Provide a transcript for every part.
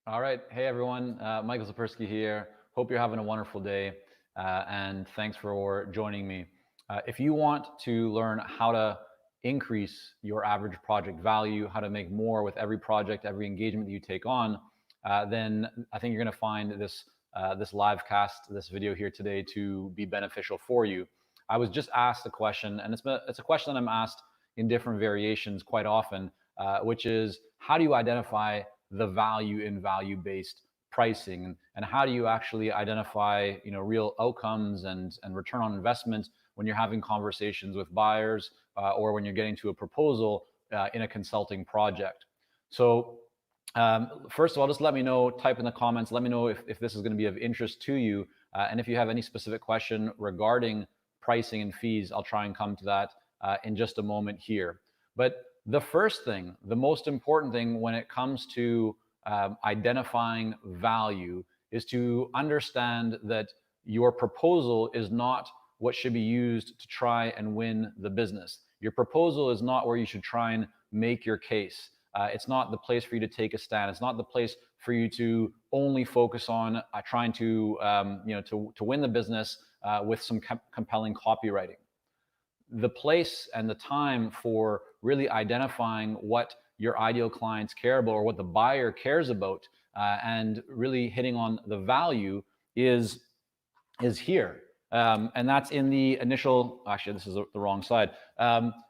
All right. Hey, everyone. Michael Sapersky here. Hope you're having a wonderful day, and thanks for joining me. If you want to learn how to increase your average project value, how to make more with every project, every engagement that you take on, then I think you're going to find this live cast, this video here today to be beneficial for you. I was just asked a question, and it's a question that I'm asked in different variations quite often, which is how do you identify the value in value-based pricing, and how do you actually identify real outcomes and return on investment when you're having conversations with buyers or when you're getting to a proposal in a consulting project. So first of all, just let me know, type in the comments, let me know if this is going to be of interest to you, and if you have any specific question regarding pricing and fees, I'll try and come to that in just a moment here. But the first thing, the most important thing when it comes to identifying value is to understand that your proposal is not what should be used to try and win the business. Your proposal is not where you should try and make your case. It's not the place for you to take a stand. It's not the place for you to only focus on trying to, to win the business with some compelling copywriting. The place and the time for really identifying what your ideal clients care about or what the buyer cares about and really hitting on the value is here. And that's in the initial, actually, this is the wrong side.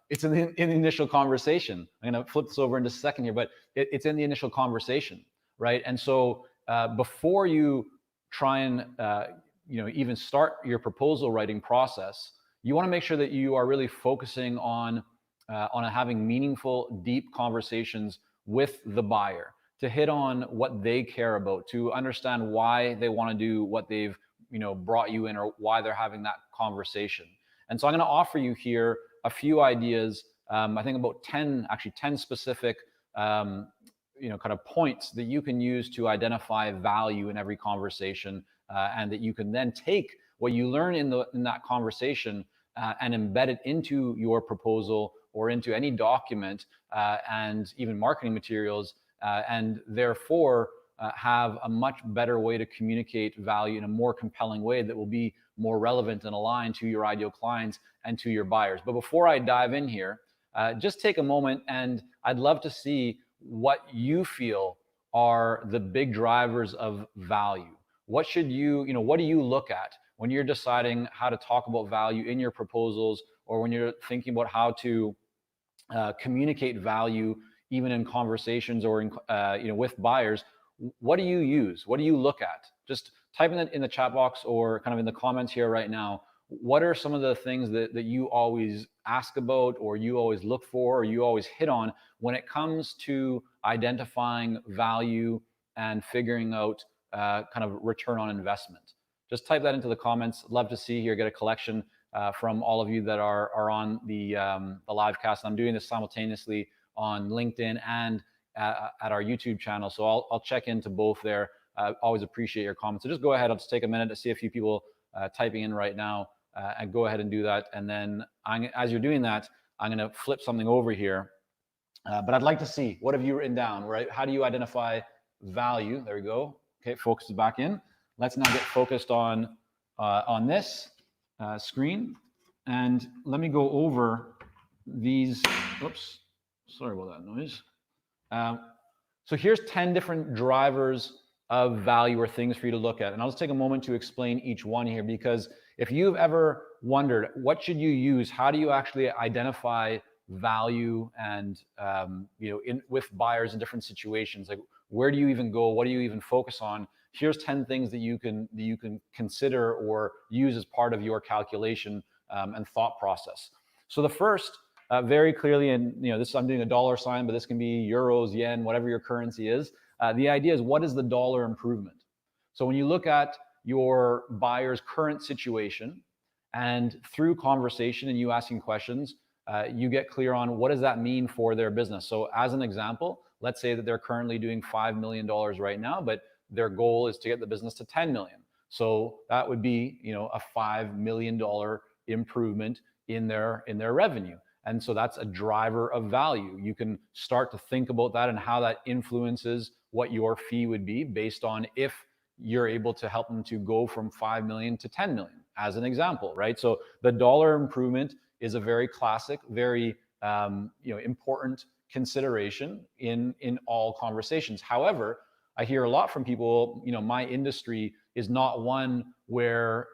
It's in the initial conversation. I'm going to flip this over in just a second here, but it's in the initial conversation, right? And so before you try and even start your proposal writing process, you want to make sure that you are really focusing on having meaningful, deep conversations with the buyer to hit on what they care about, to understand why they want to do what they've brought you in or why they're having that conversation. And so I'm going to offer you here a few ideas. I think about 10 specific kind of points that you can use to identify value in every conversation, and that you can then take what you learn in that conversation and embed it into your proposal or into any document and even marketing materials, and therefore have a much better way to communicate value in a more compelling way that will be more relevant and aligned to your ideal clients and to your buyers. But before I dive in here, just take a moment, and I'd love to see what you feel are the big drivers of value. What should what do you look at when you're deciding how to talk about value in your proposals, or when you're thinking about how to communicate value even in conversations or in, with buyers? What do you use? What do you look at? Just type in it in the chat box or kind of in the comments here right now. What are some of the things that you always ask about, or you always look for, or you always hit on when it comes to identifying value and figuring out kind of return on investment? Just type that into the comments. Love to see here, get a collection from all of you that are on the live cast. I'm doing this simultaneously on LinkedIn and at our YouTube channel. So I'll check into both there. Always appreciate your comments. So just go ahead. I'll just take a minute to see a few people typing in right now, and go ahead and do that. And then as you're doing that, I'm going to flip something over here. But I'd like to see, what have you written down, right? How do you identify value? There we go. Okay, focus is back in. Let's now get focused on this screen. And let me go over these. Oops, sorry about that noise. So here's 10 different drivers of value or things for you to look at. And I'll just take a moment to explain each one here, because if you've ever wondered what should you use, how do you actually identify value and with buyers in different situations, like where do you even go, what do you even focus on? Here's 10 things that you can consider or use as part of your calculation and thought process. So the first, very clearly, and this, I'm doing a dollar sign, but this can be euros, yen, whatever your currency is. The idea is, what is the dollar improvement? So when you look at your buyer's current situation, and through conversation and you asking questions, you get clear on what does that mean for their business. So as an example, let's say that they're currently doing $5 million right now, but their goal is to get the business to 10 million. So that would be a $5 million improvement in their revenue. And so that's a driver of value. You can start to think about that and how that influences what your fee would be based on if you're able to help them to go from 5 million to 10 million, as an example, right? So the dollar improvement is a very classic, very important consideration in all conversations. However, I hear a lot from people, my industry is not one where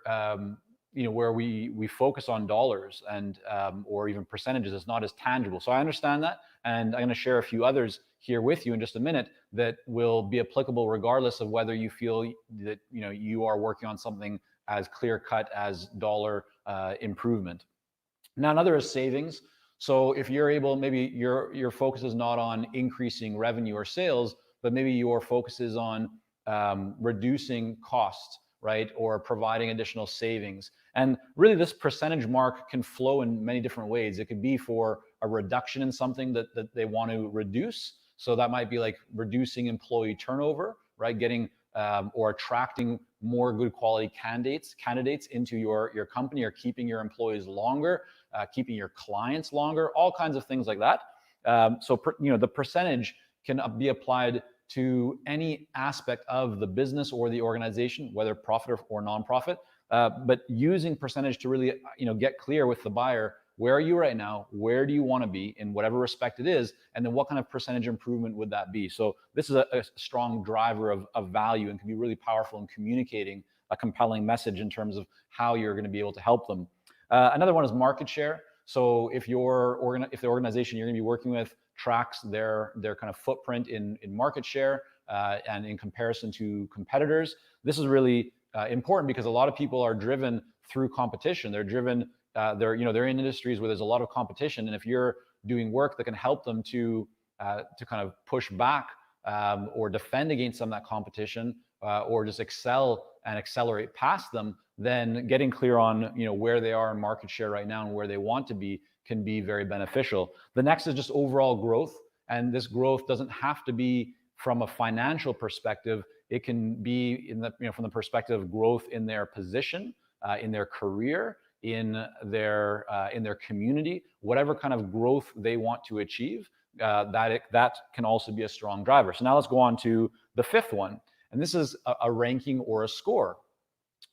where we focus on dollars and or even percentages. It's not as tangible. So I understand that, and I'm going to share a few others here with you in just a minute that will be applicable regardless of whether you feel that you are working on something as clear cut as dollar improvement. Now, another is savings. So if you're able, maybe your focus is not on increasing revenue or sales, but maybe your focus is on reducing costs, right? Or providing additional savings. And really this percentage mark can flow in many different ways. It could be for a reduction in something that they want to reduce. So that might be like reducing employee turnover, right? Getting or attracting more good quality candidates into your company, or keeping your employees longer, keeping your clients longer, all kinds of things like that. The percentage can be applied to any aspect of the business or the organization, whether profit or nonprofit. But using percentage to really get clear with the buyer, where are you right now? Where do you want to be in whatever respect it is? And then what kind of percentage improvement would that be? So this is a strong driver of value and can be really powerful in communicating a compelling message in terms of how you're going to be able to help them. Another one is market share. So if the organization you're going to be working with tracks their kind of footprint in market share and in comparison to competitors, this is really important because a lot of people are driven through competition. They're driven. They're in industries where there's a lot of competition, and if you're doing work that can help them to kind of push back or defend against some of that competition, or just excel and accelerate past them, then getting clear on where they are in market share right now and where they want to be can be very beneficial. The next is just overall growth, and this growth doesn't have to be from a financial perspective. It can be from the perspective of growth in their position, in their career, in their community, whatever kind of growth they want to achieve. That can also be a strong driver. So now let's go on to the fifth one, and this is a ranking or a score.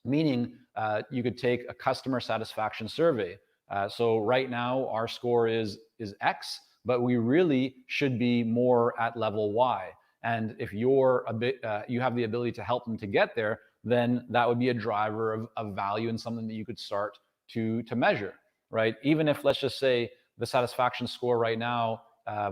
Meaning you could take a customer satisfaction survey. So right now our score is X, but we really should be more at level Y. And if you have the ability to help them to get there, then that would be a driver of value and something that you could start to measure, right? Even if, let's just say, the satisfaction score right now,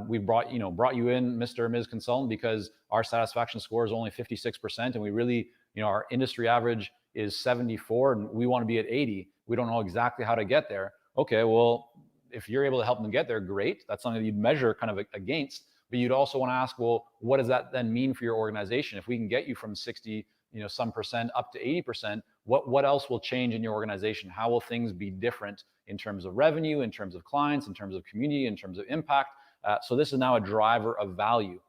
we brought you in, Mr. or Ms. Consultant, because our satisfaction score is only 56%, and we really, our industry average is 74, and we want to be at 80. We don't know exactly how to get there. Okay, well, if you're able to help them get there, great. That's something that you'd measure kind of against. But you'd also want to ask, well, what does that then mean for your organization? If we can get you from 60, some percent up to 80%, what else will change in your organization? How will things be different in terms of revenue, in terms of clients, in terms of community, in terms of impact? So this is now a driver of value.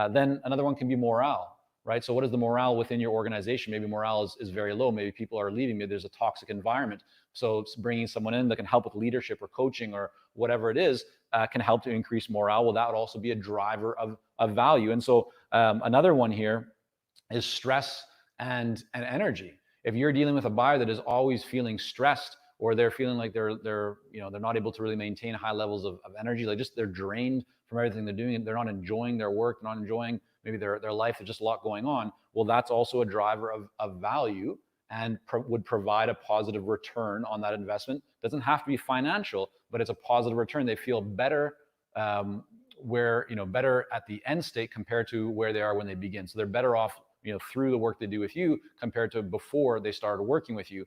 Then another one can be morale, right? So what is the morale within your organization? Maybe morale is very low. Maybe people are leaving. Maybe there's a toxic environment. So it's bringing someone in that can help with leadership or coaching or whatever it is can help to increase morale. Well, that would also be a driver of value. And so another one here is stress and energy. If you're dealing with a buyer that is always feeling stressed, or they're feeling like they're not able to really maintain high levels of energy, like just they're drained from everything they're doing, they're not enjoying their work, not enjoying maybe their life, there's just a lot going on. Well, that's also a driver of value and would provide a positive return on that investment. Doesn't have to be financial, but it's a positive return. They feel better better at the end state compared to where they are when they begin. So they're better off through the work they do with you compared to before they started working with you.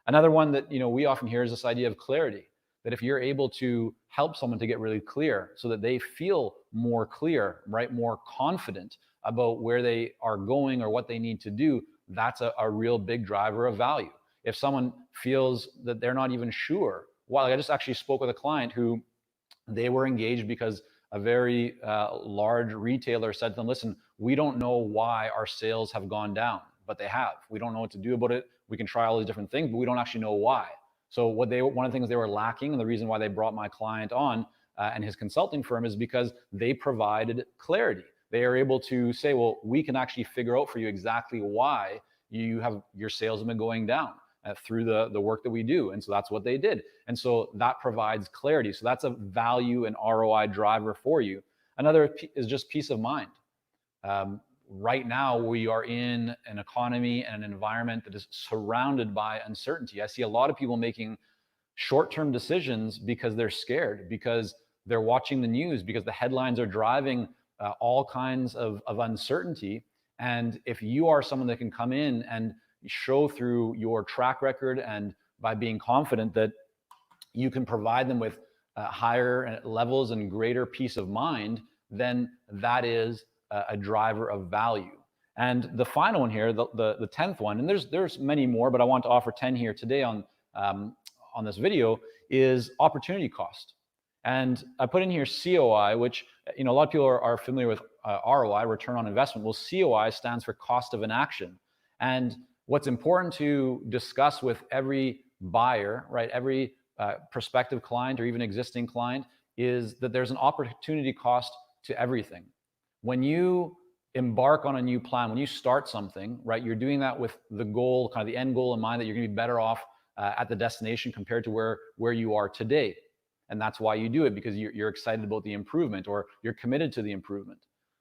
Another one that we often hear is this idea of clarity, that if you're able to help someone to get really clear so that they feel more clear, right, more confident about where they are going or what they need to do, that's a real big driver of value. If someone feels that they're not even sure, well, I just actually spoke with a client who they were engaged because a very large retailer said to them, listen, we don't know why our sales have gone down, but they have. We don't know what to do about it. We can try all these different things, but we don't actually know why. So one of the things they were lacking, and the reason why they brought my client on, and his consulting firm is because they provided clarity. They are able to say, well, we can actually figure out for you exactly why your sales have been going down through the work that we do. And so that's what they did. And so that provides clarity. So that's a value and ROI driver for you. Another is just peace of mind. Right now, we are in an economy and an environment that is surrounded by uncertainty. I see a lot of people making short-term decisions because they're scared, because they're watching the news, because the headlines are driving all kinds of uncertainty. And if you are someone that can come in and show through your track record and by being confident that you can provide them with higher levels and greater peace of mind, then that is a driver of value. And the final one here, the 10th one, and there's many more, but I want to offer 10 here today on this video, is opportunity cost. And I put in here COI, which a lot of people are familiar with ROI, return on investment. Well, COI stands for cost of inaction. And what's important to discuss with every buyer, right, every prospective client or even existing client, is that there's an opportunity cost to everything. When you embark on a new plan, when you start something, right, you're doing that with the goal, kind of the end goal in mind, that you're going to be better off at the destination compared to where you are today. And that's why you do it, because you're excited about the improvement, or you're committed to the improvement.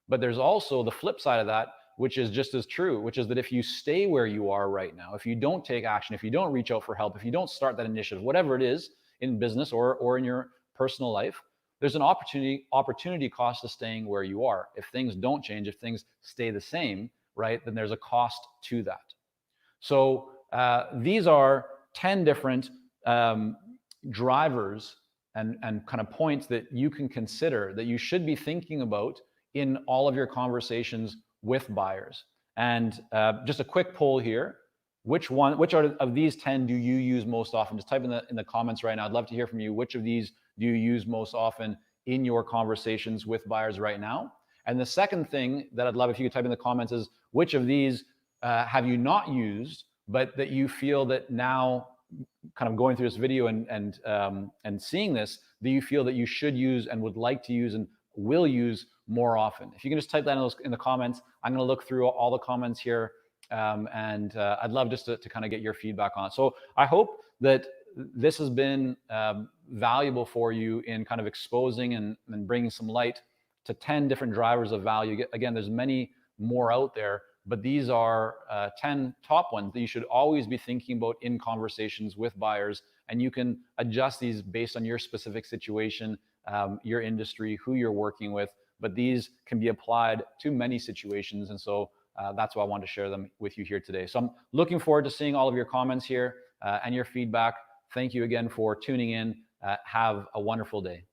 But there's also the flip side of that, which is just as true, which is that if you stay where you are right now, if you don't take action, if you don't reach out for help, if you don't start that initiative, whatever it is in business or in your personal life, there's an opportunity cost to staying where you are. If things don't change, if things stay the same, right, then there's a cost to that. So these are 10 different drivers and kind of points that you can consider, that you should be thinking about in all of your conversations with buyers. And just a quick poll here. Which of these 10 do you use most often? Just type in the comments right now. I'd love to hear from you. Which of these do you use most often in your conversations with buyers right now? And the second thing that I'd love if you could type in the comments is, which of these have you not used, but that you feel that now, kind of going through this video and seeing this, that you feel that you should use and would like to use and will use more often? If you can just type that in the comments, I'm going to look through all the comments here. And I'd love just to kind of get your feedback on it. So I hope that this has been valuable for you in kind of exposing and bringing some light to 10 different drivers of value. Again, there's many more out there, but these are 10 top ones that you should always be thinking about in conversations with buyers. And you can adjust these based on your specific situation, your industry, who you're working with, but these can be applied to many situations. And so that's why I wanted to share them with you here today. So I'm looking forward to seeing all of your comments here and your feedback. Thank you again for tuning in. Have a wonderful day.